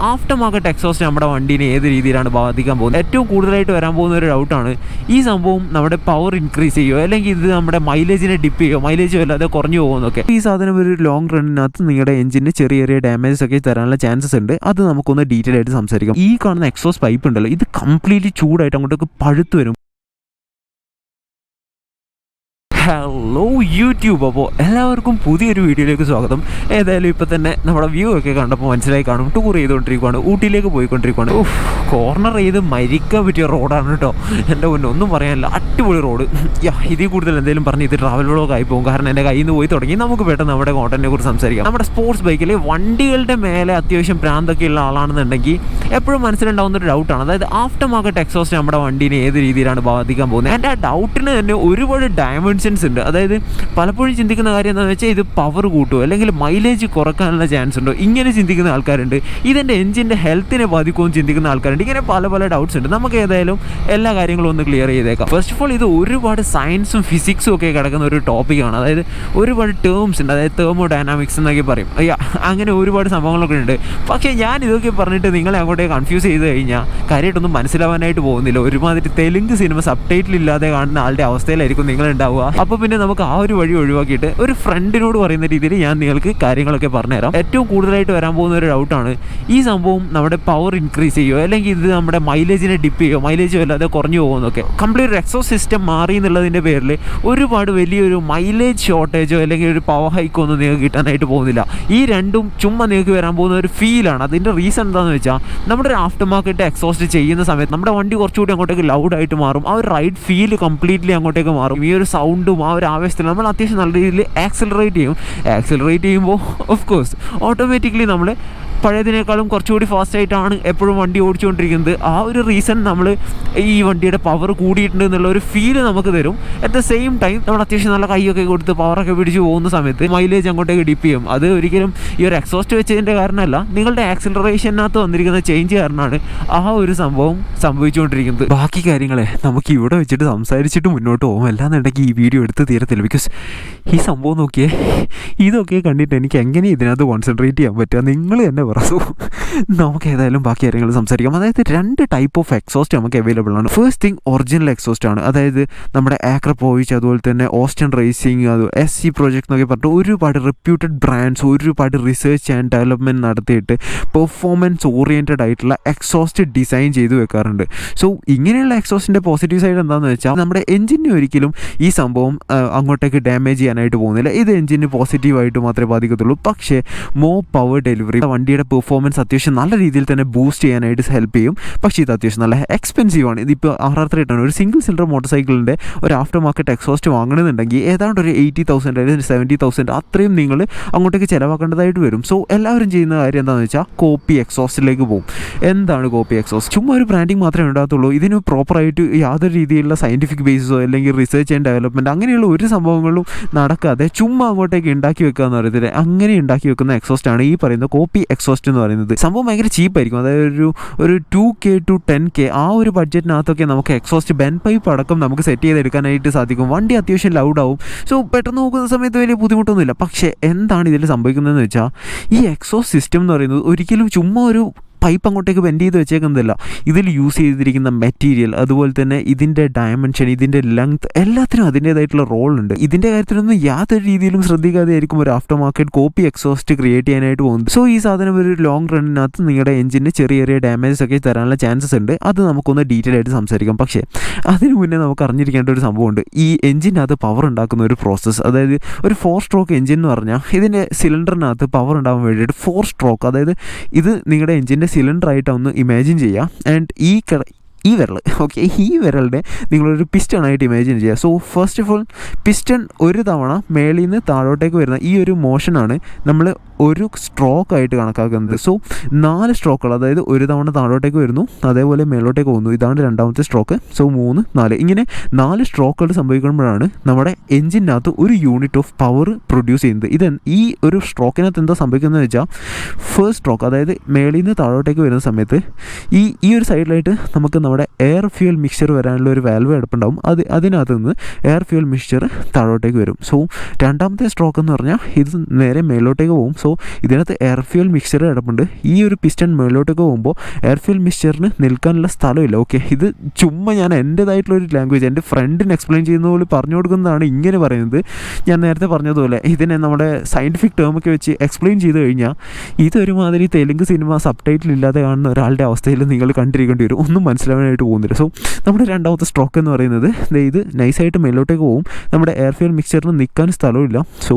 After market exhaust നമ്മുടെ വണ്ടീനെ ഏത് രീതിയിലാണ് ബാധിക്കാൻ പോകുന്നത്. ഏറ്റവും കൂടുതലായിട്ട് വരാൻ പോകുന്ന ഒരു ഡൗട്ടാണ് ഈ സംഭവം നമ്മുടെ പവർ ഇൻക്രീസ് ചെയ്യുമോ അല്ലെങ്കിൽ ഇത് നമ്മുടെ മൈലേജിനെ ഡിപ്പ് ചെയ്യുമോ, മൈലേജ് വല്ലാതെ കുറഞ്ഞു പോകുന്നൊക്കെ. ഈ സാധനം ഒരു ലോങ് റണ്ണിനകത്ത് നിങ്ങളുടെ എഞ്ചിന് ചെറിയ ചെറിയ ഡാമേജസ് ഒക്കെ തരാനുള്ള ചാൻസസ് ഉണ്ട്. അത് നമുക്കൊന്ന് ഡീറ്റെയിൽ ആയിട്ട് സംസാരിക്കാം. ഈ കാണുന്ന എക്സോസ്റ്റ് പൈപ്പ് ഉണ്ടല്ലോ, ഇത് കംപ്ലീറ്റ്ലി ചൂടായിട്ട് അങ്ങോട്ടേക്ക് പഴുത്ത് വരും. ഹലോ യൂട്യൂബ്, അപ്പോൾ എല്ലാവർക്കും പുതിയൊരു വീഡിയോയിലേക്ക് സ്വാഗതം. ഏതായാലും ഇപ്പോൾ തന്നെ നമ്മുടെ വ്യൂ ഒക്കെ കണ്ടപ്പോൾ മനസ്സിലായി കാണും, ടൂർ ചെയ്തുകൊണ്ടിരിക്കുകയാണ്, ഊട്ടിയിലേക്ക് പോയിക്കൊണ്ടിരിക്കുകയാണ്. കോർണർ ചെയ്ത് മരിക്കാൻ പറ്റിയ റോഡാണ് കേട്ടോ. എൻ്റെ മുന്നേ ഒന്നും പറയാനില്ല, അടിപൊളി റോഡ്. ഇതിൽ കൂടുതൽ എന്തെങ്കിലും പറഞ്ഞ് ഇത് ട്രാവൽ വ്ളോഗ് ആയി പോകും, കാരണം എൻ്റെ കയ്യിൽ നിന്ന് പോയി തുടങ്ങി. നമുക്ക് പെട്ടെന്ന് നമ്മുടെ കോണ്ടന്റിനെ കുറിച്ച് സംസാരിക്കാം. നമ്മുടെ സ്പോർട്സ് ബൈക്കിൽ വണ്ടികളുടെ മേലെ അത്യാവശ്യം പ്രാന്തൊക്കെ ഉള്ള ആളാണെന്നുണ്ടെങ്കിൽ എപ്പോഴും മനസ്സിലുണ്ടാകുന്ന ഒരു ഡൗട്ടാണ്, അതായത് ആഫ്റ്റർ മാർക്കറ്റ് എക്സോസ്റ്റ് നമ്മുടെ വണ്ടീനെ ഏത് രീതിയിലാണ് ബാധിക്കാൻ പോകുന്നത്. എൻ്റെ ആ ഡൗട്ടിന് തന്നെ ഒരുപാട് ഡയമെൻഷൻസ് ഉണ്ട്. അതായത് പലപ്പോഴും ചിന്തിക്കുന്ന കാര്യം എന്താണെന്ന് വെച്ചാൽ ഇത് പവർ കൂട്ടുമോ അല്ലെങ്കിൽ മൈലേജ് കുറക്കാനുള്ള ചാൻസ് ഉണ്ടോ, ഇങ്ങനെ ചിന്തിക്കുന്ന ആൾക്കാരുണ്ട്. ഇതെൻ്റെ എഞ്ചിൻ്റെ ഹെൽത്തിനെ ബാധിക്കുമെന്ന് ചിന്തിക്കുന്ന ആൾക്കാരുണ്ട്. ഇങ്ങനെ പല പല ഡൗട്ട്സ് ഉണ്ട്. നമുക്ക് ഏതായാലും എല്ലാ കാര്യങ്ങളും ഒന്ന് ക്ലിയർ ചെയ്തേക്കാം. ഫസ്റ്റ് ഓഫ് ഓൾ ഇത് ഒരുപാട് സയൻസും ഫിസിക്സും ഒക്കെ കിടക്കുന്ന ഒരു ടോപ്പിക്കാണ്. അതായത് ഒരുപാട് ടേംസ് ഉണ്ട്, അതായത് തെർമോ ഡൈനാമിക്സ് എന്നൊക്കെ പറയും. അങ്ങനെ ഒരുപാട് സംഭവങ്ങളൊക്കെ ഉണ്ട്. പക്ഷേ ഞാൻ ഇതൊക്കെ പറഞ്ഞിട്ട് നിങ്ങളെ അങ്ങോട്ടേ കൺഫ്യൂസ് ചെയ്ത് കഴിഞ്ഞാൽ കാര്യമായിട്ടൊന്നും മനസ്സിലാവാനായിട്ട് പോകുന്നില്ല. ഒരുമാതിരി തെലുങ്ക് സിനിമ സബ്ടൈറ്റിൽ ഇല്ലാതെ കാണുന്ന ആളുടെ അവസ്ഥയിലായിരിക്കും നിങ്ങളുണ്ടാവുക. അപ്പോൾ പിന്നെ നമുക്ക് ആ ഒരു വഴി ഒഴിവാക്കിയിട്ട് ഒരു ഫ്രണ്ടിനോട് പറയുന്ന രീതിയിൽ ഞാൻ നിങ്ങൾക്ക് കാര്യങ്ങളൊക്കെ പറഞ്ഞുതരാം. ഏറ്റവും കൂടുതലായിട്ട് വരാൻ പോകുന്ന ഒരു ഡൗട്ടാണ് ഈ സംഭവം നമ്മുടെ പവർ ഇൻക്രീസ് ചെയ്യുമോ അല്ലെങ്കിൽ ഇത് നമ്മുടെ മൈലേജിനെ ഡിപ്പ് ചെയ്യുമോ, മൈലേജ് വല്ലാതെ കുറഞ്ഞു പോകുന്നൊക്കെ. കംപ്ലീറ്റ് എക്സോസ് സിസ്റ്റം മാറി എന്നുള്ളതിൻ്റെ പേരിൽ ഒരുപാട് വലിയൊരു മൈലേജ് ഷോർട്ടേജോ അല്ലെങ്കിൽ ഒരു പവർ ഹൈക്കോ ഒന്നും നിങ്ങൾക്ക് കിട്ടാനായിട്ട് പോകുന്നില്ല. ഈ രണ്ടും ചുമ്മാ നിങ്ങൾക്ക് വരാൻ പോകുന്ന ഒരു ഫീലാണ്. അതിൻ്റെ റീസൺ എന്താണെന്ന് വെച്ചാൽ നമ്മുടെ ഒരു ആഫ്റ്റർ മാർക്കറ്റ് എക്സോസ്റ്റ് ചെയ്യുന്ന സമയത്ത് നമ്മുടെ വണ്ടി കുറച്ചുകൂടി അങ്ങോട്ടേക്ക് ലൗഡായിട്ട് മാറും. ആ ഒരു റൈഡ് ഫീൽ കംപ്ലീറ്റ്ലി അങ്ങോട്ടേക്ക് മാറും. ഈ ഒരു സൗണ്ടും ആ ഒരു ആവേശത്തിൽ നമ്മൾ അത്യാവശ്യം നല്ല രീതിയിൽ ആക്സിലറേറ്റ് ചെയ്യുമ്പോൾ ഓഫ് കോഴ്സ് ഓട്ടോമാറ്റിക്കലി നമ്മൾ പഴയതിനേക്കാളും കുറച്ചുകൂടി ഫാസ്റ്റായിട്ടാണ് എപ്പോഴും വണ്ടി ഓടിച്ചുകൊണ്ടിരിക്കുന്നത്. ആ ഒരു റീസൺ നമ്മൾ ഈ വണ്ടിയുടെ പവർ കൂടിയിട്ടുണ്ട് എന്നുള്ള ഒരു ഫീല് നമുക്ക് തരും. അറ്റ് ദ സെയിം ടൈം നമ്മൾ അത്യാവശ്യം നല്ല കൈയൊക്കെ കൊടുത്ത് പവറൊക്കെ പിടിച്ച് പോകുന്ന സമയത്ത് മൈലേജ് അങ്ങോട്ടേക്ക് ഡിപ്പ് ചെയ്യും. അത് ഒരിക്കലും ഈ ഒരു എക്സോസ്റ്റ് വെച്ചതിൻ്റെ കാരണമല്ല, നിങ്ങളുടെ ആക്സിലറേഷനകത്ത് വന്നിരിക്കുന്ന ചേഞ്ച് കാരണമാണ് ആ ഒരു സംഭവം സംഭവിച്ചുകൊണ്ടിരിക്കുന്നത്. ബാക്കി കാര്യങ്ങളെ നമുക്ക് ഇവിടെ വെച്ചിട്ട് സംസാരിച്ചിട്ട് മുന്നോട്ട് പോകും. അല്ലാന്നുണ്ടെങ്കിൽ ഈ വീഡിയോ എടുത്ത് തീരത്തില്ല. ബിക്കോസ് ഈ സംഭവം നോക്കിയേ, ഇതൊക്കെ കണ്ടിട്ട് എനിക്ക് എങ്ങനെ ഇതിനകത്ത് കോൺസെൻട്രേറ്റ് ചെയ്യാൻ പറ്റുക, നിങ്ങൾ തന്നെ പറഞ്ഞു. നമുക്ക് ഏതായാലും ബാക്കി കാര്യങ്ങൾ സംസാരിക്കാം. അതായത് 2 ടൈപ്പ് ഓഫ് എക്സോസ്റ്റ് നമുക്ക് അവൈലബിൾ ആണ്. ഫസ്റ്റ് തിങ് ഒറിജിനൽ എക്സോസ്റ്റ് ആണ്. അതായത് നമ്മുടെ ആക്രപോയിച്ച്, അതുപോലെ തന്നെ ഓസ്റ്റൺ റേസിംഗ്, അത് SC പ്രോജക്റ്റ് എന്നൊക്കെ പറഞ്ഞിട്ട് ഒരുപാട് റെപ്യൂട്ടഡ് ബ്രാൻഡ്സ് ഒരുപാട് റിസർച്ച് ആൻഡ് ഡെവലപ്മെൻറ്റ് നടത്തിയിട്ട് പെർഫോമൻസ് ഓറിയൻറ്റഡ് ആയിട്ടുള്ള എക്സോസ്റ്റ് ഡിസൈൻ ചെയ്ത് വെക്കാറുണ്ട്. സോ ഇങ്ങനെയുള്ള എക്സോസ്റ്റിൻ്റെ പോസിറ്റീവ് സൈഡ് എന്താണെന്ന് വെച്ചാൽ നമ്മുടെ എഞ്ചിനെ ഒരിക്കലും ഈ സംഭവം അങ്ങോട്ടേക്ക് ഡാമേജ് ചെയ്യാനായിട്ട് പോകുന്നില്ല. ഇത് എഞ്ചിന് പോസിറ്റീവായിട്ട് മാത്രമേ ബാധിക്കത്തുള്ളൂ. പക്ഷേ മോർ പവർ ഡെലിവറി, വണ്ടിയുടെ പെർഫോമൻസ് അത്യാവശ്യം നല്ല രീതിയിൽ തന്നെ ബൂസ്റ്റ് ചെയ്യാനായിട്ട് ഹെൽപ്പ് ചെയ്യും. പക്ഷേ ഇത് അത്യാവശ്യം നല്ല എക്സ്പെൻസീവ് ആണ്. ഇതിപ്പോൾ 638 ആണ്. ഒരു സിംഗിൾ സിലിണ്ടർ മോട്ടോർ സൈക്കിളിൻ്റെ ഒരു ആഫ്റ്റർ മാർക്കറ്റ് എക്സോസ്റ്റ് വാങ്ങണമെന്നുണ്ടെങ്കിൽ ഏതാണ്ട് ഒരു 80,000 അല്ലെങ്കിൽ 70,000 അത്രയും നിങ്ങൾ അങ്ങോട്ടേക്ക് ചിലവാക്കേണ്ടതായിട്ട് വരും. സോ എല്ലാവരും ചെയ്യുന്ന കാര്യം എന്താണെന്ന് വെച്ചാൽ കോപ്പി എക്സോസ്റ്റിലേക്ക് പോകും. എന്താണ് കോപ്പി എക്സോസ്റ്റ്? ചുമ്മാ ഒരു ബ്രാൻഡിങ് മാത്രമേ ഉണ്ടാകത്തുള്ളൂ. ഇതിന് പ്രോപ്പറായിട്ട് യാതൊരു രീതിയിലുള്ള സയൻറ്റിഫിക് ബേസിസോ അല്ലെങ്കിൽ റിസർച്ച് ആൻഡ് ഡെവലപ്മെൻറ്റ് അങ്ങനെയുള്ള ഒരു സംഭവങ്ങളും നടക്കാതെ ചുമ്മാ അങ്ങോട്ടേക്ക് ഉണ്ടാക്കി വെക്കുക എന്ന് പറയത്തില്ല, അങ്ങനെ ഉണ്ടാക്കി വെക്കുന്ന എക്സോസ്റ്റാണ് ഈ പറയുന്ന കോപ്പി എക്സോസ്റ്റ് എന്ന് പറയുന്നത്. സംഭവം ഭയങ്കര ചീപ്പായിരിക്കും. അതായത് ഒരു 2K to 10K ആ ഒരു ബഡ്ജറ്റിനകത്തൊക്കെ നമുക്ക് എക്സോസ്റ്റ് ബെൻ പൈപ്പ് അടക്കം നമുക്ക് സെറ്റ് ചെയ്തെടുക്കാനായിട്ട് സാധിക്കും. വണ്ടി അത്യാവശ്യം ലൗഡാവും. സോ പെട്ടെന്ന് നോക്കുന്ന സമയത്ത് വലിയ ബുദ്ധിമുട്ടൊന്നുമില്ല. പക്ഷേ എന്താണ് ഇതിൽ സംഭവിക്കുന്നതെന്ന് വെച്ചാൽ ഈ എക്സോസ്റ്റ് സിസ്റ്റം എന്ന് പറയുന്നത് ഒരിക്കലും ചുമ്മാ ഒരു പൈപ്പ് അങ്ങോട്ടേക്ക് ബെൻഡ് ചെയ്ത് വെച്ചേക്കുന്നതല്ല. ഇതിൽ യൂസ് ചെയ്തിരിക്കുന്ന മെറ്റീരിയൽ, അതുപോലെ തന്നെ ഇതിൻ്റെ ഡയമെൻഷൻ, ഇതിൻ്റെ ലെങ്ത്, എല്ലാത്തിനും അതിൻ്റേതായിട്ടുള്ള റോളുണ്ട്. ഇതിൻ്റെ കാര്യത്തിലൊന്നും യാതൊരു രീതിയിലും ശ്രദ്ധിക്കാതെ ആയിരിക്കും ഒരു after market copy exhaust create ചെയ്യാനായിട്ട് പോകുന്നത്. സോ ഈ സാധനം ഒരു ലോങ് റണ്ണിനകത്ത് നിങ്ങളുടെ എഞ്ചിന് ചെറിയ ചെറിയ ഡാമേജസ് ഒക്കെ തരാനുള്ള ചാൻസസ് ഉണ്ട്. അത് നമുക്കൊന്ന് ഡീറ്റെയിൽ ആയിട്ട് സംസാരിക്കാം. പക്ഷേ അതിന് മുന്നേ നമുക്ക് അറിഞ്ഞിരിക്കേണ്ട ഒരു സംഭവമുണ്ട്. ഈ എഞ്ചിനകത്ത് പവർ ഉണ്ടാക്കുന്ന ഒരു പ്രോസസ്സ്, അതായത് ഒരു 4 സ്ട്രോക്ക് എഞ്ചിൻ എന്ന് പറഞ്ഞാൽ ഇതിൻ്റെ സിലിണ്ടറിനകത്ത് പവർ ഉണ്ടാകാൻ വേണ്ടിയിട്ട് 4 സ്ട്രോക്ക്, അതായത് ഇത് നിങ്ങളുടെ എഞ്ചിൻ്റെ സിലിണ്ടറായിട്ട് ഒന്ന് ഇമാജിൻ ചെയ്യുക. ആൻഡ് ഈ വിരൽ, ഓക്കെ, ഈ വിരലിനെ നിങ്ങളൊരു പിസ്റ്റണായിട്ട് ഇമാജിൻ ചെയ്യുക. So first of all piston ഒരു തവണ മേളിൽ നിന്ന് താഴോട്ടേക്ക് വരുന്ന ഈ ഒരു മോഷനാണ് നമ്മൾ ഒരു സ്ട്രോക്കായിട്ട് കണക്കാക്കുന്നത്. സോ 4 സ്ട്രോക്കുകൾ, അതായത് ഒരു തവണ താഴോട്ടേക്ക് വരുന്നു, അതേപോലെ മേലോട്ടേക്ക് പോകുന്നു, ഇതാണ് രണ്ടാമത്തെ സ്ട്രോക്ക്. സോ 3, 4 ഇങ്ങനെ 4 സ്ട്രോക്കുകൾ സംഭവിക്കുമ്പോഴാണ് നമ്മുടെ എഞ്ചിനകത്ത് ഒരു യൂണിറ്റ് ഓഫ് പവർ പ്രൊഡ്യൂസ് ചെയ്യുന്നത്. ഈ ഒരു സ്ട്രോക്കിനകത്ത് എന്താ സംഭവിക്കുന്നത് വെച്ചാൽ ഫസ്റ്റ് സ്ട്രോക്ക്, അതായത് മേളിൽ നിന്ന് താഴോട്ടേക്ക് വരുന്ന സമയത്ത് ഈ ഒരു സൈഡിലായിട്ട് നമുക്ക് നമ്മുടെ എയർ ഫ്യൂൽ മിക്സ്ചർ വരാനുള്ള ഒരു വാൽവ് കിടപ്പുണ്ടാവും. അതിനകത്ത് നിന്ന് എയർ ഫ്യൂൽ മിക്സ്ചർ താഴോട്ടേക്ക് വരും. സോ രണ്ടാമത്തെ സ്ട്രോക്ക് എന്ന് പറഞ്ഞാൽ ഇത് നേരെ മേലോട്ടേക്ക് പോകും. സോ ഇതിനകത്ത് എയർ ഫ്യൂൽ മിക്സ്ചർ കിടപ്പുണ്ട്. ഈ ഒരു പിസ്റ്റൺ മേലോട്ടേക്ക് പോകുമ്പോൾ എയർ ഫ്യൂൽ മിക്സ്ചറിന് നിൽക്കാനുള്ള സ്ഥലമില്ല. ഓക്കെ, ഇത് ചുമ്മാ ഞാൻ എൻ്റേതായിട്ടുള്ളൊരു ലാംഗ്വേജ് എൻ്റെ ഫ്രണ്ടിന് എക്സ്പ്ലെയിൻ ചെയ്യുന്ന പോലെ പറഞ്ഞു കൊടുക്കുന്നതാണ് ഇങ്ങനെ പറയുന്നത്. ഞാൻ നേരത്തെ പറഞ്ഞതുപോലെ ഇതിനെ നമ്മുടെ സയൻറ്റിഫിക് ടേമൊക്കെ വെച്ച് എക്സ്പ്ലെയിൻ ചെയ്ത് കഴിഞ്ഞാൽ ഇതൊരുമാതിരി തെലുങ്ക് സിനിമ സബ് ടൈറ്റിൽ ഇല്ലാതെ കാണുന്ന ഒരാളുടെ അവസ്ഥയിൽ നിങ്ങൾ കണ്ടിരിക്കേണ്ടി വരും. ഒന്നും മനസ്സിലാവാനായിട്ട് പോകുന്നില്ല. സോ നമ്മുടെ രണ്ടാമത്തെ സ്ട്രോക്ക് എന്ന് പറയുന്നത് ഇത് നൈസായിട്ട് മേലോട്ടേക്ക് പോകും. നമ്മുടെ എയർ ഫ്യൂൽ മിക്സ്ചറിന് നിൽക്കാൻ സ്ഥലമില്ല. സോ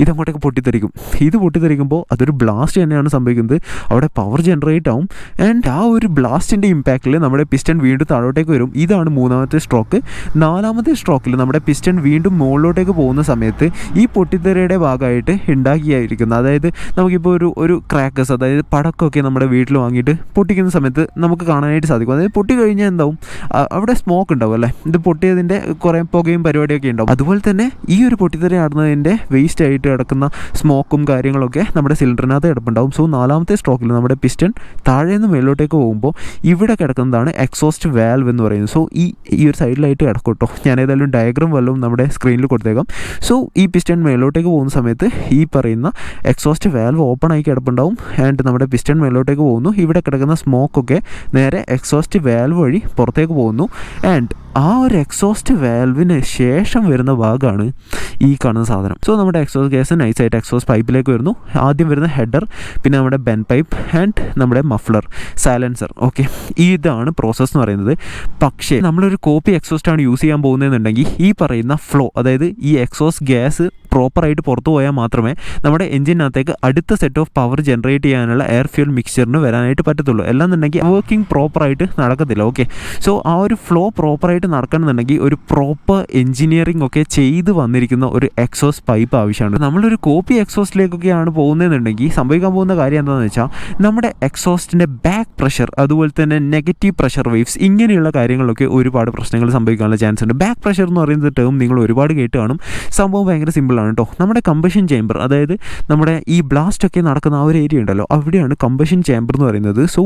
ഇതങ്ങോട്ടേക്ക് പൊട്ടിത്തെറിക്കും. ഇത് പൊട്ടിത്തെറിക്കുമ്പോൾ അതൊരു ബ്ലാസ്റ്റ് തന്നെയാണ് സംഭവിക്കുന്നത്. അവിടെ പവർ ജനറേറ്റ് ആവും. ആൻഡ് ആ ഒരു ബ്ലാസ്റ്റിൻ്റെ ഇമ്പാക്റ്റിൽ നമ്മുടെ പിസ്റ്റൺ വീണ്ടും താഴോട്ടേക്ക് വരും. ഇതാണ് മൂന്നാമത്തെ സ്ട്രോക്ക്. നാലാമത്തെ സ്ട്രോക്കിൽ നമ്മുടെ പിസ്റ്റൺ വീണ്ടും മുകളിലോട്ടേക്ക് പോകുന്ന സമയത്ത് ഈ പൊട്ടിത്തെറിയുടെ ഭാഗമായിട്ട് ഉണ്ടാക്കിയായിരിക്കുന്നത്, അതായത് നമുക്കിപ്പോൾ ഒരു ക്രാക്കേഴ്സ്, അതായത് പടക്കമൊക്കെ നമ്മുടെ വീട്ടിൽ വാങ്ങിയിട്ട് പൊട്ടിക്കുന്ന സമയത്ത് നമുക്ക് കാണാനായിട്ട് സാധിക്കും. അതായത് പൊട്ടി കഴിഞ്ഞാൽ എന്താവും, അവിടെ സ്മോക്ക് ഉണ്ടാവും അല്ലേ, ഇത് പൊട്ടിയതിൻ്റെ കുറേ പുകയും പരിപാടിയൊക്കെ ഉണ്ടാവും. അതുപോലെ തന്നെ ഈ ഒരു പൊട്ടിത്തെറി ആടുന്നതിൻ്റെ വേസ്റ്റ് ആയിട്ട് കിടക്കുന്ന സ്മോക്കും കാര്യങ്ങളൊക്കെ നമ്മുടെ സിലിണ്ടറിനകത്ത് കിടപ്പുണ്ടാവും. സോ നാലാമത്തെ സ്ട്രോക്കിൽ നമ്മുടെ പിസ്റ്റൺ താഴെ നിന്ന് മേലോട്ടേക്ക് പോകുമ്പോൾ ഇവിടെ കിടക്കുന്നതാണ് എക്സോസ്റ്റ് വാൽവ് എന്ന് പറയുന്നത്. സോ ഈ ഒരു സൈഡിലായിട്ട് കിടക്കും കേട്ടോ. ഞാൻ ഏതായാലും ഡയഗ്രാം വല്ലതും നമ്മുടെ സ്ക്രീനിൽ കൊടുത്തേക്കാം. സോ ഈ പിസ്റ്റൺ മേലോട്ടേക്ക് പോകുന്ന സമയത്ത് ഈ പറയുന്ന എക്സോസ്റ്റ് വാൽവ് ഓപ്പൺ ആയി കിടപ്പുണ്ടാവും. ആൻഡ് നമ്മുടെ പിസ്റ്റൺ മേലോട്ടേക്ക് പോകുന്നു. ഇവിടെ കിടക്കുന്ന സ്മോക്കൊക്കെ നേരെ എക്സോസ്റ്റ് വാൽവ് വഴി പുറത്തേക്ക് പോകുന്നു. ആൻഡ് ആ ഒരു എക്സോസ്റ്റ് വാൽവിന് ശേഷം വരുന്ന ഭാഗമാണ് ഈ കാണുന്ന സാധനം. സോ നമ്മുടെ എക്സോസ്റ്റ് ഗ്യാസ് നൈസായിട്ട് എക്സോസ്റ്റ് പൈപ്പിലേക്ക് വരുന്നു. ആദ്യം വരുന്ന ഹെഡർ, പിന്നെ നമ്മുടെ ബെൻ പൈപ്പ് ആൻഡ് നമ്മുടെ മഫ്ലർ, സൈലൻസർ. ഓക്കെ, ഇതാണ് പ്രോസസ്സ് എന്ന് പറയുന്നത്. പക്ഷേ നമ്മളൊരു കോപ്പി എക്സോസ്റ്റാണ് യൂസ് ചെയ്യാൻ പോകുന്നതെന്നുണ്ടെങ്കിൽ ഈ പറയുന്ന ഫ്ലോ, അതായത് ഈ എക്സോസ്റ്റ് ഗ്യാസ് പ്രോപ്പറായിട്ട് പുറത്തു പോയാൽ മാത്രമേ നമ്മുടെ എഞ്ചിനകത്തേക്ക് അടുത്ത സെറ്റ് ഓഫ് പവർ ജനറേറ്റ് ചെയ്യാനുള്ള എയർ ഫ്യൂൽ മിക്സ്ചറിന് വരാനായിട്ട് പറ്റത്തുള്ളൂ. അല്ലാന്നുണ്ടെങ്കിൽ വർക്കിംഗ് പ്രോപ്പറായിട്ട് നടക്കത്തില്ല. ഓക്കെ, സോ ആ ഒരു ഫ്ലോ പ്രോപ്പറായിട്ട് നടക്കണമെന്നുണ്ടെങ്കിൽ ഒരു പ്രോപ്പർ എഞ്ചിനീയറിംഗ് ഒക്കെ ചെയ്ത് വന്നിരിക്കുന്ന ഒരു എക്സോസ്റ്റ് പൈപ്പ് ആവശ്യമാണ്. നമ്മളൊരു കോപ്പി എക്സോസ്റ്റിലേക്കൊക്കെയാണ് പോകുന്നതെന്നുണ്ടെങ്കിൽ സംഭവിക്കാൻ പോകുന്ന കാര്യം എന്താണെന്ന് വെച്ചാൽ നമ്മുടെ എക്സോസ്റ്റിൻ്റെ ബാക്ക് പ്രഷർ, അതുപോലെ തന്നെ നെഗറ്റീവ് പ്രഷർ വേവ്സ്, ഇങ്ങനെയുള്ള കാര്യങ്ങളിലൊക്കെ ഒരുപാട് പ്രശ്നങ്ങൾ സംഭവിക്കാനുള്ള ചാൻസ് ഉണ്ട്. ബാക്ക് പ്രഷർ എന്ന് പറയുന്ന ടേം നിങ്ങൾ ഒരുപാട് കേട്ട് കാണും. സംഭവം ഭയങ്കര സിമ്പിളാണ് കേട്ടോ. നമ്മുടെ കമ്പഷൻ ചേമ്പർ, അതായത് നമ്മുടെ ഈ ബ്ലാസ്റ്റ് ഒക്കെ നടക്കുന്ന ആ ഒരു ഏരിയ ഉണ്ടല്ലോ, അവിടെയാണ് കമ്പഷൻ ചേമ്പർ എന്ന് പറയുന്നത്. സോ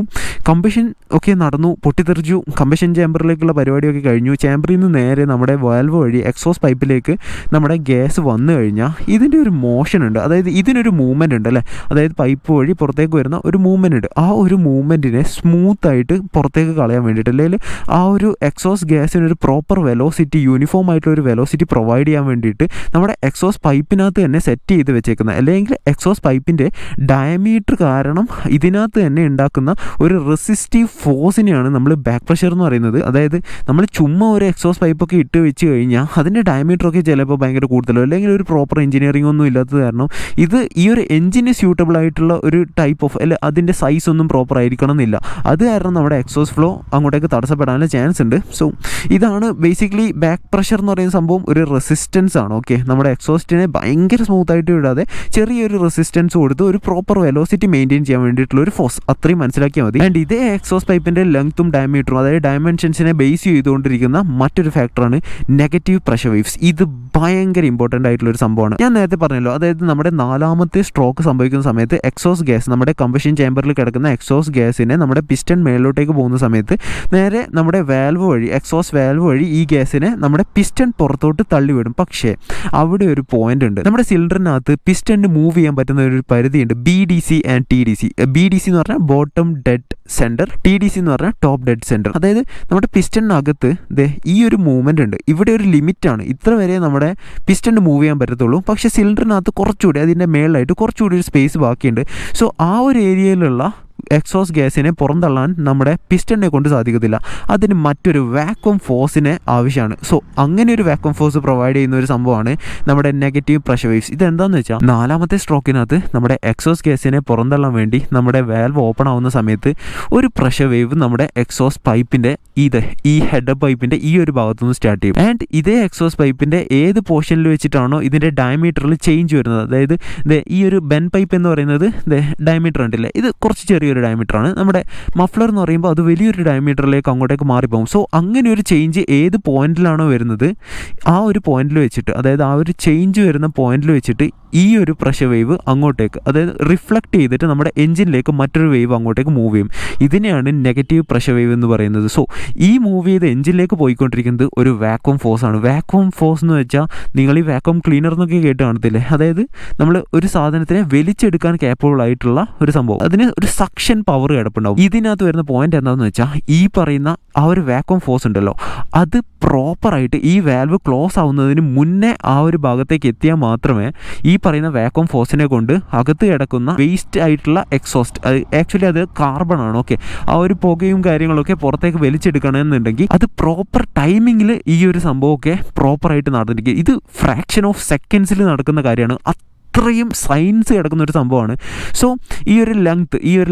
കമ്പഷൻ ഒക്കെ നടന്നു, പൊട്ടിത്തെറിച്ചു, കമ്പഷൻ ചേമ്പറിലേക്കുള്ള പരിപാടിയൊക്കെ കഴിഞ്ഞു. ചേമ്പറിൽ നിന്ന് നേരെ നമ്മുടെ വാൽവ് വഴി എക്സോസ്റ്റ് പൈപ്പിലേക്ക് നമ്മുടെ ഗ്യാസ് വന്നു കഴിഞ്ഞാൽ ഇതിൻ്റെ ഒരു മോഷൻ ഉണ്ട്, അതായത് ഇതിനൊരു മൂവ്മെൻ്റ് ഉണ്ട് അല്ലേ, അതായത് പൈപ്പ് വഴി പുറത്തേക്ക് വരുന്ന ഒരു മൂവ്മെൻ്റ് ഉണ്ട്. ആ ഒരു മൂവ്മെൻറ്റിനെ സ്മൂത്തായിട്ട് പുറത്തേക്ക് കളയാൻ വേണ്ടിയിട്ട്, അല്ലെങ്കിൽ ആ ഒരു എക്സോസ്റ്റ് ഗ്യാസിനൊരു പ്രോപ്പർ വെലോസിറ്റി, യൂണിഫോം ആയിട്ടുള്ള ഒരു വെലോസിറ്റി പ്രൊവൈഡ് ചെയ്യാൻ വേണ്ടിയിട്ട് നമ്മുടെ എക്സോസ്റ്റ് പൈപ്പിനകത്ത് തന്നെ സെറ്റ് ചെയ്ത് വെച്ചേക്കുന്നത്, അല്ലെങ്കിൽ എക്സോസ്റ്റ് പൈപ്പിൻ്റെ ഡയമീറ്റർ കാരണം ഇതിനകത്ത് തന്നെ ഉണ്ടാക്കുന്ന ഒരു റെസിസ്റ്റീവ് ഫോഴ്സിനെയാണ് നമ്മൾ ബാക്ക് പ്രഷർ എന്ന് പറയുന്നത്. അതായത് നമ്മൾ ചുമ്മാ ഒരു എക്സോസ്റ്റ് പൈപ്പൊക്കെ ഇട്ട് വെച്ച് കഴിഞ്ഞാൽ അതിൻ്റെ ഡയമീറ്ററൊക്കെ ചിലപ്പോൾ ഭയങ്കര കൂടുതലോ, അല്ലെങ്കിൽ ഒരു പ്രോപ്പർ എഞ്ചിനീയറിംഗ് ഒന്നും ഇല്ലാത്തത് കാരണം ഇത് ഈ ഒരു എഞ്ചിന് സ്യൂട്ടബിൾ ആയിട്ടുള്ള ഒരു ടൈപ്പ് ഓഫ്, അല്ല അതിൻ്റെ സൈസ് ഒന്നും പ്രോപ്പർ ആയിരിക്കണം എന്നില്ല. അത് കാരണം നമ്മുടെ എക്സോസ്റ്റ് ഫ്ലോ അങ്ങോട്ടേക്ക് തടസ്സപ്പെടാനുള്ള ചാൻസ് ഉണ്ട്. സോ ഇതാണ് ബേസിക്കലി ബാക്ക് പ്രഷർ എന്ന് പറയുന്ന സംഭവം. ഒരു റെസിസ്റ്റൻസ് ആണ്. ഓക്കെ, നമ്മുടെ എക്സോസ്റ്റിനെ ഭയങ്കര സ്മൂത്തായിട്ട് വിടാതെ ചെറിയൊരു റെസിസ്റ്റൻസ് കൊടുത്ത് ഒരു പ്രോപ്പർ വെലോസിറ്റി മെയിൻറ്റെയിൻ ചെയ്യാൻ വേണ്ടിയിട്ടുള്ള ഒരു ഫോഴ്സ്, അത്രയും മനസ്സിലാക്കിയാൽ മതി. ആൻഡ് ഇതേ എക്സോസ്റ്റ് പൈപ്പിൻ്റെ ലെങ്ത്തും ഡയമീറ്ററും, അതായത് ഡയമെൻഷൻസിനെ ബേസ് ചെയ്തുകൊണ്ടിരിക്കുന്ന മറ്റൊരു ഫാക്ടറാണ് നെഗറ്റീവ് പ്രഷർ വേവ്സ്. ഇത് ഭയങ്കര ഇമ്പോർട്ടൻ്റ് ആയിട്ടുള്ളൊരു സംഭവമാണ്. ഞാൻ നേരത്തെ പറഞ്ഞല്ലോ, അതായത് നമ്മുടെ നാലാമത്തെ സ്ട്രോക്ക് സംഭവിക്കുന്ന സമയത്ത് എക്സോസ്റ്റ് ഗ്യാസ്, നമ്മുടെ കമ്പഷൻ ചേമ്പറിൽ കിടക്കുന്ന എക്സോസ്റ്റ് ഗ്യാസിനെ നമ്മുടെ പിസ്റ്റൺ മേളിലോട്ടേക്ക് പോകുന്ന സമയത്ത് നേരെ നമ്മുടെ വാൽവ് വഴി, എക്സോസ്റ്റ് വാൽവ് വഴി ഈ ഗ്യാസിനെ നമ്മുടെ പിസ്റ്റൺ പുറത്തോട്ട് തള്ളിവിടും. പക്ഷേ അവിടെ ഒരു പോയിന്റ് ഉണ്ട്. നമ്മുടെ സിലിണ്ടറിനകത്ത് പിസ്റ്റണിന് മൂവ് ചെയ്യാൻ പറ്റുന്ന ഒരു പരിധിയുണ്ട്, BDC ആൻഡ് TDC. BDC എന്ന് പറഞ്ഞാൽ ബോട്ടം ഡെഡ് സെൻറ്റർ, TDC എന്ന് പറഞ്ഞാൽ ടോപ്പ് ഡെഡ് സെൻറ്റർ. അതായത് നമ്മുടെ പിസ്റ്റണിനകത്ത് ഈ ഒരു മൂവ്മെൻ്റ് ഉണ്ട്. ഇവിടെ ഒരു ലിമിറ്റാണ്, ഇത്ര വരെ നമ്മുടെ പിസ്റ്റണിന് മൂവ് ചെയ്യാൻ പറ്റത്തുള്ളൂ. പക്ഷേ സിലിണ്ടറിനകത്ത് കുറച്ചുകൂടി, അതിൻ്റെ മേളിലായിട്ട് കുറച്ചുകൂടി ഒരു സ്പേസ് ബാക്കിയുണ്ട്. സോ ആ ഒരു ഏരിയയിലുള്ള എക്സോസ്റ്റ് ഗ്യാസിനെ പുറന്തള്ളാൻ നമ്മുടെ പിസ്റ്റണിനെ കൊണ്ട് സാധിക്കത്തില്ല. അതിന് മറ്റൊരു വാക്വം ഫോഴ്സിനെ ആവശ്യമാണ്. സോ അങ്ങനെ ഒരു വാക്വം ഫോഴ്സ് പ്രൊവൈഡ് ചെയ്യുന്ന ഒരു സംഭവമാണ് നമ്മുടെ നെഗറ്റീവ് പ്രഷർ വേവ്സ്. ഇതെന്താണെന്ന് വെച്ചാൽ നാലാമത്തെ സ്ട്രോക്കിനകത്ത് നമ്മുടെ എക്സോസ്റ്റ് ഗ്യാസിനെ പുറന്തള്ളാൻ വേണ്ടി നമ്മുടെ വാൽവ് ഓപ്പൺ ആവുന്ന സമയത്ത് ഒരു പ്രഷർ വേവ് നമ്മുടെ എക്സോസ്റ്റ് പൈപ്പിൻ്റെ ഈ ഹെഡർ പൈപ്പിൻ്റെ ഈ ഒരു ഭാഗത്തു നിന്ന് സ്റ്റാർട്ട് ചെയ്യും. ആൻഡ് ഇതേ എക്സോസ്റ്റ് പൈപ്പിൻ്റെ ഏത് പോർഷനിൽ വെച്ചിട്ടാണോ ഇതിൻ്റെ ഡയമീറ്ററിൽ ചേഞ്ച് വരുന്നത്, അതായത് ഈ ഒരു ബെൻ പൈപ്പ് എന്ന് പറയുന്നത് ഡയമീറ്റർ ഉണ്ടല്ലേ, ഇത് കുറച്ച് ചെറിയൊരു ഡയമീറ്ററാണ്. നമ്മുടെ മഫ്ലർ എന്ന് പറയുമ്പോൾ അത് വലിയൊരു ഡയമീറ്ററിലേക്ക് അങ്ങോട്ടേക്ക് മാറിപ്പോകും. സോ അങ്ങനെ ഒരു ചേഞ്ച് ഏത് പോയിന്റിലാണോ വരുന്നത് ആ ഒരു പോയിന്റിൽ വെച്ചിട്ട്, അതായത് ആ ഒരു ചേഞ്ച് വരുന്ന പോയിന്റിൽ വെച്ചിട്ട് ഈ ഒരു പ്രഷർ വേവ് അങ്ങോട്ടേക്ക്, അതായത് റിഫ്ലക്റ്റ് ചെയ്തിട്ട് നമ്മുടെ എഞ്ചിനിലേക്ക് മറ്റൊരു വേവ് അങ്ങോട്ടേക്ക് മൂവ് ചെയ്യും. ഇതിനെയാണ് നെഗറ്റീവ് പ്രഷർ വേവ് എന്ന് പറയുന്നത്. സോ ഈ മൂവ് ചെയ്ത് എഞ്ചിനിലേക്ക് പോയിക്കൊണ്ടിരിക്കുന്നത് ഒരു വാക്വം ഫോഴ്സ് ആണ്. വാക്വം ഫോഴ്സ് എന്ന് വെച്ചാൽ നിങ്ങൾ ഈ വാക്വം ക്ലീനർ എന്നൊക്കെ കേട്ട് കാണത്തില്ലേ, അതായത് നമ്മൾ ഒരു സാധനത്തിനെ വലിച്ചെടുക്കാൻ കേപ്പബിൾ ആയിട്ടുള്ള ഒരു സംഭവം, അതിന് ഒരു സക്ഷൻ പവർ കിടപ്പുണ്ടാവും. ഇതിനകത്ത് വരുന്ന പോയിന്റ് എന്താണെന്ന് വെച്ചാൽ ഈ പറയുന്ന ആ ഒരു വാക്വം ഫോഴ്സ് ഉണ്ടല്ലോ, അത് പ്രോപ്പറായിട്ട് ഈ വാൽവ് ക്ലോസ് ആവുന്നതിന് മുന്നേ ആ ഒരു ഭാഗത്തേക്ക് എത്തിയാൽ മാത്രമേ ഈ പറയുന്ന വാക്വം ഫോഴ്സിനെ കൊണ്ട് അകത്ത് കിടക്കുന്ന വേസ്റ്റ് ആയിട്ടുള്ള എക്സോസ്റ്റ്, ആക്ച്വലി അത് കാർബൺ ആണ്, ഓക്കെ, ആ ഒരു പുകയും കാര്യങ്ങളൊക്കെ പുറത്തേക്ക് വലിച്ചെടുക്കണമെന്നുണ്ടെങ്കിൽ അത് പ്രോപ്പർ ടൈമിങ്ങിൽ ഈ ഒരു സംഭവമൊക്കെ പ്രോപ്പറായിട്ട് നടന്നിരിക്കും. ഇത് ഫ്രാക്ഷൻ ഓഫ് സെക്കൻഡ്സിൽ നടക്കുന്ന കാര്യമാണ്. അത്രയും സയൻസ് കിടക്കുന്ന ഒരു സംഭവമാണ്. സോ ഈ ഒരു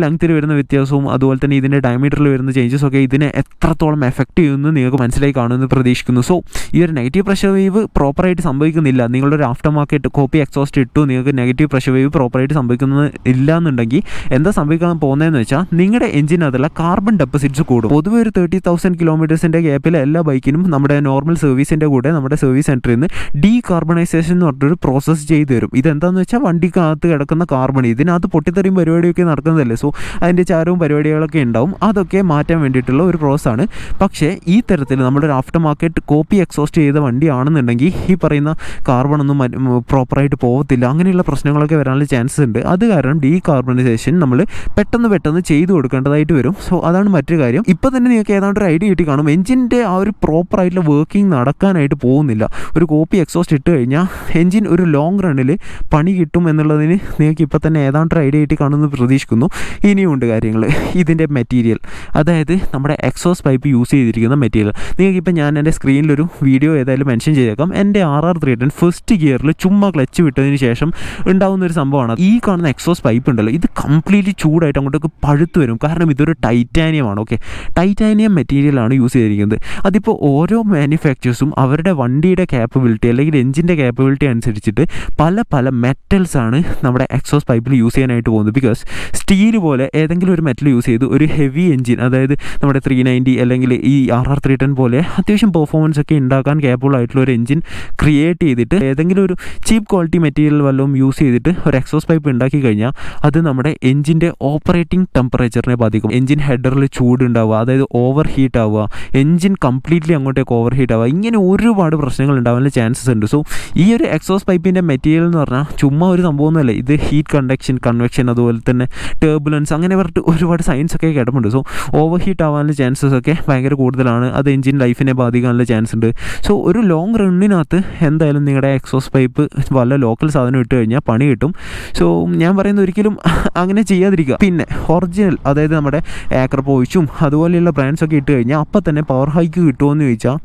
ലെങ്ത്തിൽ വരുന്ന വ്യത്യാസവും അതുപോലെ തന്നെ ഇതിൻ്റെ ഡയമീറ്ററിൽ വരുന്ന ചേഞ്ചസും ഒക്കെ ഇതിനെ എത്രത്തോളം എഫക്റ്റ് ചെയ്യുമെന്ന് നിങ്ങൾക്ക് മനസ്സിലായി കാണുമെന്ന് പ്രതീക്ഷിക്കുന്നു. സോ ഈ ഒരു നെഗറ്റീവ് പ്രഷർ വേവ് പ്രോപ്പറായിട്ട് സംഭവിക്കുന്നില്ല, നിങ്ങളുടെ ഒരു ആഫ്റ്റർ മാർക്കറ്റ് കോപ്പി എക്സോസ്റ്റ് ഇട്ടു നിങ്ങൾക്ക് നെഗറ്റീവ് പ്രഷർ വേവ് പ്രോപ്പറായിട്ട് സംഭവിക്കുന്നത് ഇല്ല എന്നുണ്ടെങ്കിൽ എന്താ സംഭവിക്കാൻ പോകുന്നതെന്ന് വെച്ചാൽ നിങ്ങളുടെ എഞ്ചിനകത്തുള്ള കാർബൺ ഡെപ്പോസിറ്റ്സ് കൂടും. പൊതുവെ ഒരു 30,000 കിലോമീറ്റേഴ്സിൻ്റെ ഗ്യാപ്പിൽ എല്ലാ ബൈക്കിനും നമ്മുടെ നോർമൽ സർവീസിൻ്റെ കൂടെ നമ്മുടെ സർവീസ് സെൻറ്ററിൽ നിന്ന് ഡീകാർബണൈസേഷൻ എന്ന് പറഞ്ഞൊരു പ്രോസസ്സ് ചെയ്തു തരും. ഇതെന്താണെന്ന് വെച്ചാൽ വണ്ടിക്കകത്ത് കിടക്കുന്ന കാർബൺ, ഇതിനകത്ത് പൊട്ടിത്തെറിയും പരിപാടിയൊക്കെ നടക്കുന്നതല്ലേ, സോ അതിൻ്റെ ചാരവും പരിപാടികളൊക്കെ ഉണ്ടാവും, അതൊക്കെ മാറ്റാൻ വേണ്ടിയിട്ടുള്ള ഒരു പ്രോസസ്സാണ്. പക്ഷേ ഈ തരത്തിൽ നമ്മുടെ ഒരു ആഫ്റ്റർ മാർക്കറ്റ് കോപ്പി എക്സോസ്റ്റ് ചെയ്ത വണ്ടിയാണെന്നുണ്ടെങ്കിൽ ഈ പറയുന്ന കാർബൺ ഒന്നും പ്രോപ്പറായിട്ട് പോകത്തില്ല, അങ്ങനെയുള്ള പ്രശ്നങ്ങളൊക്കെ വരാനുള്ള ചാൻസസ് ഉണ്ട്. അത് കാരണം ഡീകാർബണൈസേഷൻ നമ്മൾ പെട്ടെന്ന് ചെയ്തു കൊടുക്കേണ്ടതായിട്ട് വരും. സോ അതാണ് മറ്റൊരു കാര്യം. ഇപ്പോൾ തന്നെ നിങ്ങൾക്ക് ഏതാണ്ട് ഒരു ഐഡിയ കിട്ടി കാണും, എഞ്ചിൻ്റെ ആ ഒരു പ്രോപ്പറായിട്ടുള്ള വർക്കിംഗ് നടക്കാനായിട്ട് പോകുന്നില്ല. ഒരു കോപ്പി എക്സോസ്റ്റ് ഇട്ട് കഴിഞ്ഞാൽ എഞ്ചിൻ ഒരു ലോങ് റണ്ണിൽ പണി കിട്ടും എന്നുള്ളതിന് നിങ്ങൾക്ക് ഇപ്പോൾ തന്നെ ഏതാണ്ട് ഒരു ഐഡിയ ആയിട്ട് കാണുമെന്ന് പ്രതീക്ഷിക്കുന്നു. ഇനിയുമുണ്ട് കാര്യങ്ങൾ. ഇതിൻ്റെ മെറ്റീരിയൽ, അതായത് നമ്മുടെ എക്സോസ് പൈപ്പ് യൂസ് ചെയ്തിരിക്കുന്ന മെറ്റീരിയൽ, നിങ്ങൾക്കിപ്പോൾ ഞാൻ എൻ്റെ സ്ക്രീനിലൊരു വീഡിയോ ഏതായാലും മെൻഷൻ ചെയ്തേക്കാം. എൻ്റെ RR310 ഫസ്റ്റ് ഗിയറിൽ ചുമ്മാ ക്ലച്ച് വിട്ടതിന് ശേഷം ഉണ്ടാകുന്ന ഒരു സംഭവമാണ് ഈ കാണുന്ന എക്സോസ് പൈപ്പ് ഉണ്ടല്ലോ, ഇത് കംപ്ലീറ്റ്ലി ചൂടായിട്ട് അങ്ങോട്ടേക്ക് പഴുത്ത് വരും. കാരണം ഇതൊരു ടൈറ്റാനിയമാണ്, ഓക്കെ, ടൈറ്റാനിയം മെറ്റീരിയലാണ് യൂസ് ചെയ്തിരിക്കുന്നത്. അതിപ്പോൾ ഓരോ മാനുഫാക്ചേഴ്സും അവരുടെ വണ്ടിയുടെ ക്യാപ്പബിലിറ്റി അല്ലെങ്കിൽ എഞ്ചിൻ്റെ ക്യാപ്പബിലിറ്റി അനുസരിച്ചിട്ട് പല മെറ്റൽസാണ് നമ്മുടെ എക്സോസ് പൈപ്പിൽ യൂസ് ചെയ്യാനായിട്ട് പോകുന്നത്. ബിക്കോസ് സ്റ്റീൽ പോലെ ഏതെങ്കിലും ഒരു മെറ്റൽ യൂസ് ചെയ്ത് ഒരു ഹെവി എഞ്ചിൻ, അതായത് നമ്മുടെ 390 അല്ലെങ്കിൽ ഈ RR310 പോലെ അത്യാവശ്യം പെർഫോമൻസ് ഒക്കെ ഉണ്ടാക്കാൻ കേപ്പബിൾ ആയിട്ടുള്ള ഒരു എഞ്ചിൻ ക്രിയേറ്റ് ചെയ്തിട്ട് ഏതെങ്കിലും ഒരു ചീപ്പ് ക്വാളിറ്റി മെറ്റീരിയൽ വല്ലതും യൂസ് ചെയ്തിട്ട് ഒരു എക്സോസ് പൈപ്പ് ഉണ്ടാക്കി കഴിഞ്ഞാൽ അത് നമ്മുടെ എഞ്ചിൻ്റെ ഓപ്പറേറ്റിംഗ് ടെമ്പറേച്ചറിനെ ബാധിക്കും. എഞ്ചിൻ ഹെഡറിൽ ചൂടുണ്ടാവുക, അതായത് ഓവർ ഹീറ്റ് ആവുക, എഞ്ചിൻ കംപ്ലീറ്റ്ലി അങ്ങോട്ടേക്ക് ഓവർ ഹീറ്റ് ആവുക, ഇങ്ങനെ ഒരുപാട് പ്രശ്നങ്ങൾ ഉണ്ടാവാനുള്ള ചാൻസസ് ഉണ്ട്. സോ ഈ ഒരു എക്സോസ് പൈപ്പിൻ്റെ മെറ്റീരിയൽ എന്ന് പറഞ്ഞാൽ ചുമ്മാ ഒരു സംഭവമൊന്നുമല്ല, ഇത് ഹീറ്റ് കൺവെക്ഷൻ അതുപോലെ തന്നെ ടർബുലൻസ് അങ്ങനെ പറഞ്ഞിട്ട് ഒരുപാട് സയൻസ് ഒക്കെ കിടപ്പുണ്ട്. സോ ഓവർ ഹീറ്റ് ആവാനുള്ള ചാൻസസ് ഒക്കെ ഭയങ്കര കൂടുതലാണ്, അത് എഞ്ചിൻ ലൈഫിനെ ബാധിക്കാനുള്ള ചാൻസ് ഉണ്ട്. സോ ഒരു ലോങ് റണ്ണിനകത്ത് എന്തായാലും നിങ്ങളുടെ എക്സോസ് പൈപ്പ് വല്ല ലോക്കൽ സാധനം ഇട്ട് കഴിഞ്ഞാൽ പണി കിട്ടും. സോ ഞാൻ പറയുന്നത് ഒരിക്കലും അങ്ങനെ ചെയ്യാതിരിക്കുക. പിന്നെ ഒറിജിനൽ, അതായത് നമ്മുടെ ആക്രപോയിച്ചും അതുപോലെയുള്ള ബ്രാൻഡ്സൊക്കെ ഇട്ട് കഴിഞ്ഞാൽ അപ്പം തന്നെ പവർ ഹൈക്ക് കിട്ടുമോ എന്ന് ചോദിച്ചാൽ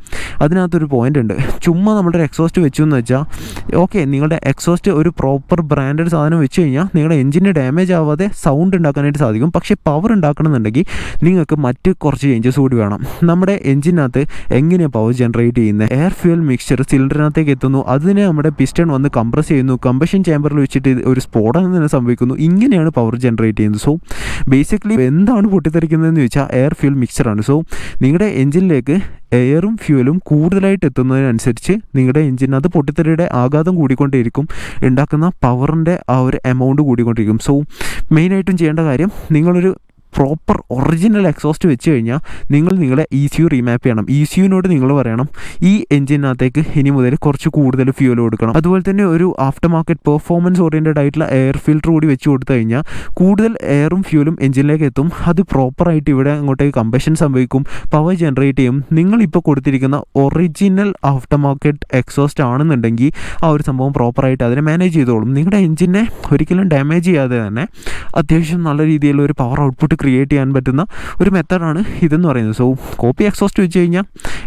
അതിനകത്തൊരു പോയിൻ്റ് ഉണ്ട്. ചുമ്മാ നമ്മുടെ ഒരു എക്സോസ്റ്റ് വെച്ചു എന്ന് വെച്ചാൽ ഓക്കെ, നിങ്ങളുടെ എക്സോസ്റ്റ് ഒരു പ്രോപ്പർ ബ്രാൻഡഡ് സാധനം വെച്ച് കഴിഞ്ഞാൽ നിങ്ങളുടെ എഞ്ചിന് ഡാമേജ് ആവാതെ സൗണ്ട് ഉണ്ടാക്കാനായിട്ട് സാധിക്കും. പക്ഷേ പവർ ഉണ്ടാക്കണമെന്നുണ്ടെങ്കിൽ നിങ്ങൾക്ക് മറ്റ് കുറച്ച് ചേഞ്ചസ് കൂടി വേണം. നമ്മുടെ എഞ്ചിനകത്ത് എങ്ങനെയാണ് പവർ ജനറേറ്റ് ചെയ്യുന്നത്? എയർ ഫ്യൂൽ മിക്സ്ചർ സിലിണ്ടറിനകത്തേക്ക് എത്തുന്നു, അതിനെ നമ്മുടെ പിസ്റ്റൺ വന്ന് കംപ്രസ് ചെയ്യുന്നു, കമ്പഷൻ ചേമ്പറിൽ വെച്ചിട്ട് ഒരു സ്ഫോടനം തന്നെ സംഭവിക്കുന്നു. ഇങ്ങനെയാണ് പവർ ജനറേറ്റ് ചെയ്യുന്നത്. സോ ബേസിക്കലി എന്താണ് പൊട്ടിത്തെറിക്കുന്നതെന്ന് ചോദിച്ചാൽ എയർ ഫ്യൂൽ മിക്സ്ചറാണ്. സോ നിങ്ങളുടെ എഞ്ചിനിലേക്ക് എയറും ഫ്യൂലും കൂടുതലായിട്ട് എത്തുന്നതിനനുസരിച്ച് നിങ്ങളുടെ എഞ്ചിനകത്ത് പൊട്ടിത്തെറിയുടെ ആഘാതം കൂടിക്കൊണ്ടേയിരിക്കും, ഉണ്ടാക്കുന്ന പവറിൻ്റെ ആ ഒരു എമൗണ്ട് കൂടിക്കൊണ്ടിരിക്കും. സോ മെയിനായിട്ടും ചെയ്യേണ്ട കാര്യം, നിങ്ങളൊരു പ്രോപ്പർ ഒറിജിനൽ എക്സോസ്റ്റ് വെച്ച് കഴിഞ്ഞാൽ നിങ്ങളെ ECU റീമാപ്പ് ചെയ്യണം. ECUവിനോട് നിങ്ങൾ പറയണം ഈ എഞ്ചിനകത്തേക്ക് ഇനി മുതൽ കുറച്ച് കൂടുതൽ ഫ്യൂൽ കൊടുക്കണം. അതുപോലെ തന്നെ ഒരു ആഫ്റ്റർ മാർക്കറ്റ് പെർഫോമൻസ് ഓറിയൻറ്റഡ് ആയിട്ടുള്ള എയർ ഫിൽറ്റർ കൂടി വെച്ച് കൊടുത്തു കഴിഞ്ഞാൽ കൂടുതൽ എയറും ഫ്യൂലും എഞ്ചിനിലേക്ക് എത്തും. അത് പ്രോപ്പറായിട്ട് ഇവിടെ അങ്ങോട്ടേക്ക് കമ്പഷൻ സംഭവിക്കും, പവർ ജനറേറ്റ് ചെയ്യും. നിങ്ങളിപ്പോൾ കൊടുത്തിരിക്കുന്ന ഒറിജിനൽ ആഫ്റ്റർ മാർക്കറ്റ് എക്സോസ്റ്റ് ആണെന്നുണ്ടെങ്കിൽ ആ ഒരു സംഭവം പ്രോപ്പറായിട്ട് അതിനെ മാനേജ് ചെയ്തോളും. നിങ്ങളുടെ എഞ്ചിനെ ഒരിക്കലും ഡാമേജ് ചെയ്യാതെ തന്നെ അത്യാവശ്യം നല്ല രീതിയിലുള്ള ഒരു പവർ ഔട്ട്പുട്ട് ക്രിയേറ്റ് ചെയ്യാൻ പറ്റുന്ന ഒരു മെത്തേഡാണ് ഇതെന്ന് പറയുന്നത്. സോ കോപ്പി എക്സോസ്റ്റ് വെച്ച് കഴിഞ്ഞാൽ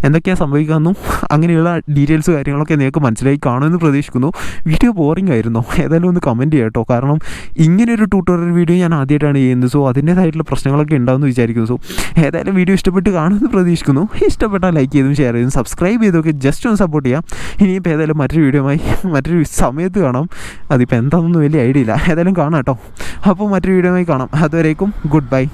എന്തൊക്കെയാണ് സംഭവിക്കാമെന്നും അങ്ങനെയുള്ള ഡീറ്റെയിൽസ് കാര്യങ്ങളൊക്കെ നിങ്ങൾക്ക് മനസ്സിലായി കാണുമെന്ന് പ്രതീക്ഷിക്കുന്നു. വീഡിയോ ബോറിംഗ് ആയിരുന്നോ? ഏതായാലും ഒന്ന് കമൻറ്റ് ചെയ്യാം കേട്ടോ. കാരണം ഇങ്ങനെയൊരു ട്യൂട്ടോറിയൽ വീഡിയോ ഞാൻ ആദ്യമായിട്ടാണ് ചെയ്യുന്നത്. സോ അതിൻ്റേതായിട്ടുള്ള പ്രശ്നങ്ങളൊക്കെ ഉണ്ടാകുമെന്ന് വിചാരിക്കുന്നു. സോ ഏതായാലും വീഡിയോ ഇഷ്ടപ്പെട്ട് കാണുമെന്ന് പ്രതീക്ഷിക്കുന്നു. ഇഷ്ടപ്പെട്ടാൽ ലൈക്ക് ചെയ്തും ഷെയർ ചെയ്തും സബ്സ്ക്രൈബ് ചെയ്തൊക്കെ ജസ്റ്റ് ഒന്ന് സപ്പോർട്ട് ചെയ്യാം. ഇനിയിപ്പോൾ ഏതായാലും മറ്റൊരു വീഡിയോയുമായി മറ്റൊരു സമയത്ത് കാണാം. അതിപ്പോൾ എന്താണെന്നൊന്നും വലിയ ഐഡിയ ഇല്ല, ഏതായാലും കാണാം കേട്ടോ. അപ്പോൾ മറ്റൊരു വീഡിയോയുമായി കാണാം. അതുവരേക്കും ഗുഡ് ബൈ.